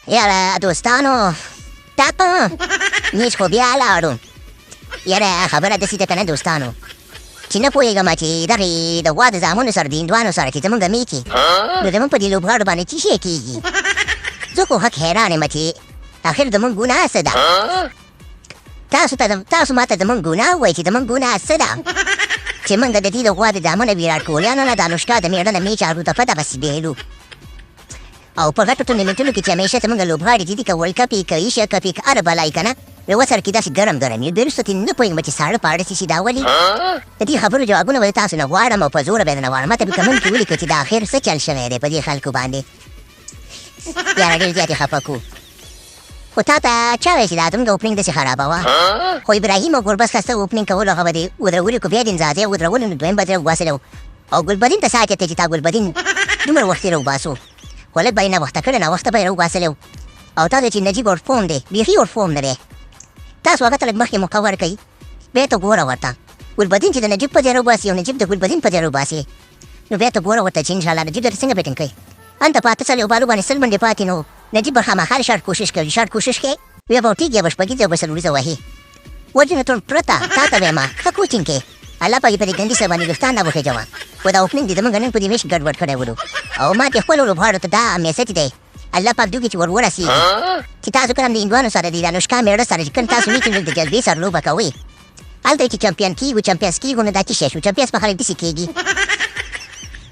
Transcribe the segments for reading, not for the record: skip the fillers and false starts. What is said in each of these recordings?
یاره دوستانو ټاپه نیچ خو بیا لاړو. یاره خبره داسې ده که نه دوستانو چې نه پوهېږم چې دغې د غوا د زامنو سره د هندوانو سره چې زمونږ میکې نو زمونږ په دې لوبغاړو باندې څه شی کېږي. زه خو حق حیران یم چې آخر زمونږ ګناه څه ده. تاسو ما ته زمونږ ګناه ووایئ چې زمونږ ګناه څه ده چې موږ د دې د غوا د زامنو ویراټ کوهلیانو نه د انوشکا د مېړه نه میچ اروطفه دغسې بېلو او په غټو ټورنمنټونو کې چې همیشه زمونږ لوبغاړي چې دي که ورلډ کپ یې که ایشیا کپ یې که هره بلا یې که نه نو ورسره کې داسې ګرم ګرم وي. بیا وروسته ترې نه پوهېږم چې ساړه پاړه څه شي دا ولې. د دې خبرو جوابونه به تاسو نه غواړم او په زوره به یې نه غواړم. ما ته به کمنټ کې ولیکئ چې د آخر څه چل شوی دی په دې خلکو باندې. یاره ډېر زیات یې خفه کړو. خو تا ته چا وایي چې دا زموږ اوپننګ داسې خرابوه. خو ابراهیم او ګربز ښایسته اوپننګ کولو هغه به دې ودرولي کړو بیا دې انزاځی ودرولو نو دویم به ترې وباسلی او ګلبدین ته ساعت یې چې تا ګلبدین دومره وختي راوباسو خو لږ به یې ناوخته کړی ناوخته به یې راوباسلی او تا دی چې نجیب ورفوم دی بیخي ورفوم نه دی. تاسو هغه ته لږ مخکې موقع ورکوئ بیا ته ګوره ورته ګلبدین چې د نجیب په ځای راوباسي او نجیب د ګلبدین په ځای راوباسي نو بیا ته ګوره ورته چې انشاءالله نجیب درته څنګه بیټینګ کوي. هلته په اته څلوېښت بالو باندې سل منډې پاتې نو نجیب به خامخا د شاټ کوشش کوي. شاټ کوشش کوي بیا به ورټیږي یا به شپږیځه او به څلوریځه وهي. وجنه ټول پرته تا ته وایم ښه کوچینګ کې الله پاک په دې ګندي سره باندې دوستان نه وخېجوه. خو دا اوپننګ دې زموږ نن په دې میچ ګډوډ کړی ولو او ما دې خپلو لوبغاړو ته دا میسج دی الله پاک دوی چې ور ورسېږي چې تاسو کله هم د هندوانو سره د انوشکا مېړه سره چې کوم تاسو میچ د جذبې سره لوبه کوئ هلته چې چمپیون کېږو چمپیونز کېږو نو دا څه شی شو چمپیونز په خلک داسې کېږي.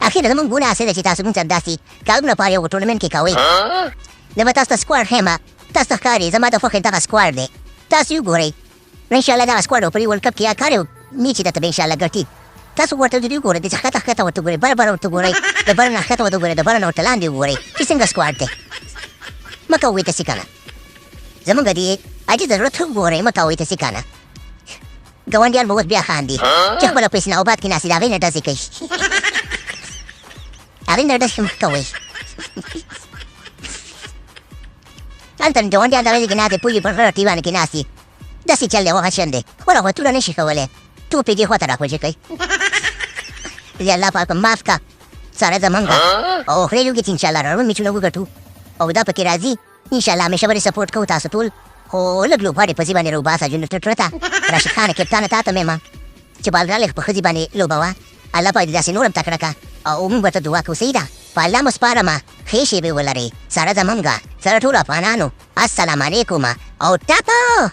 اخر زموږ ګناه څه ده چې تاسو موږ سره داسې کارونه په یو ټورنمنټ کې کوئ. زه به تاسو ته سکواډ ښیم تاسو ته ښکاري زما د خوښې دغه سکواډ دی تاسو یې وګورئ نو انشاءالله دغه سکواډ به په ورلډ کپ کې یا کار یو میچ درته به انشاءالله ګټي. تاسو ورته دوی ګورئ د ښکته ښکته ورته ګورئ بر ورته ګورئ د بر نه ښکته ورته ګورئ د بر نه ورته لاندې وګورئ چې څنګه سکواډ دی. مه کوئ داسې که نه زموږ دې عاجزه زړه ته وګورئ مه کوئ داسې که نه. ګاونډیان به اوس بیا خاندي چې خپله په اسلام آباد کې ناست دي د هغې نه ډزې کوي هغې نه ډزې مه کوئ. هلته ګاونډیان دغې کې ناست دي پوجي پر غره ټیوانو کې ناست دي داسې چل دی وغه شن دی خو هغه توره نه شي کولی توپ یې دې خوا ته راکوجې کوي. دې الله پاک معاف که سره زمونږ او خدای دې وکړي چې انشاءالله راروند میچونه وګټو او دا پکې راځي انشاءالله همیشه به سپورټ کوو تاسو ټول. خو لږ لوبغاړي په ځي باندې راوباسه جنرټر ته راشد خانه کپتانه تا ته مېمه چې بالرالې په ښځې باندې لوبوه الله پاک دې داسې نور هم تکړه که او موږ ورته دعا کوو صحیح ده په الله مو سپارمه ښې شېبې ولرئ سره زمونږ سره ټولو افغانانو السلام علیکم او ټاپه